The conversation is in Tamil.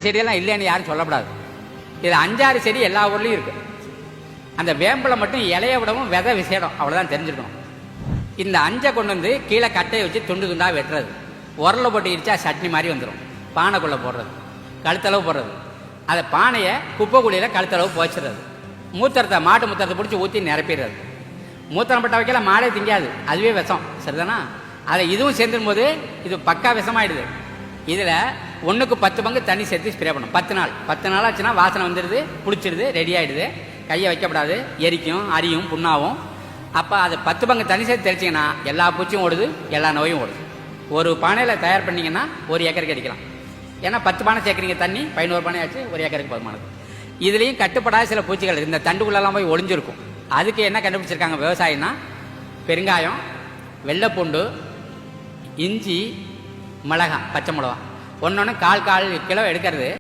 செடியெல்லாம் இல்லைன்னு யாரும் சொல்லக்கூடாது. இது 5-6 செடி எல்லா ஊர்லேயும் இருக்கு. அந்த வேம்பில் மட்டும் இலைய விடவும் விதை விசேடம், அவ்வளோதான் தெரிஞ்சுக்கணும். இந்த 5 கொண்டு வந்து கீழே கட்டையை வச்சு துண்டு துண்டாக வெட்டுறது, உரலை போட்டு இடிச்சா சட்னி மாதிரி வந்துடும். பானைக்குள்ளே போடுறது, கழுத்தளவு போடுறது, அதை பானையை குப்பை குழியில் கழுத்தளவு போச்சிடுறது, மூத்திரத்தை மாட்டு மூத்திரத்தை பிடிச்சி ஊற்றி நிரப்பிடுறது. மூத்திரம் பட்ட வைக்கல மாடே திங்காது, அதுவே விஷம், சரிதானா? அதை இதுவும் சேர்ந்துடும் போது இது பக்கா விஷமாயிடுது. இதில் 1க்கு 10 பங்கு தண்ணி சேர்த்து ஸ்ப்ரே பண்ணும். 10 நாள் ஆச்சுன்னா வாசனை வந்துடுது, பிடிச்சிடுது, ரெடி ஆகிடுது. கையை வைக்கப்படாது, எரிக்கும், அரியும், புண்ணாவும். அப்போ அது 10 பங்கு தண்ணி சேர்த்து தெளிச்சிங்கன்னா எல்லா பூச்சியும் ஓடுது, எல்லா நோயும் ஓடுது. ஒரு பானையில் தயார் பண்ணிங்கன்னா 1 ஏக்கருக்கு அடிக்கலாம். ஏன்னா 10 பானை சேர்க்குறீங்க, தண்ணி 11 பானை ஆச்சு, 1 ஏக்கருக்கு போதுமானது. இதுலேயும் கட்டுப்படாத சில பூச்சிகள் இந்த தண்டுக்குள்ளெல்லாம் போய் ஒளிஞ்சிருக்கும். அதுக்கு என்ன கண்டுபிடிச்சிருக்காங்க விவசாயின்னா, பெருங்காயம், வெள்ளைப்பூண்டு, இஞ்சி, மிளகாய், பச்சை மிளகா, 1 1 1/4 கிலோ எடுக்கிறது.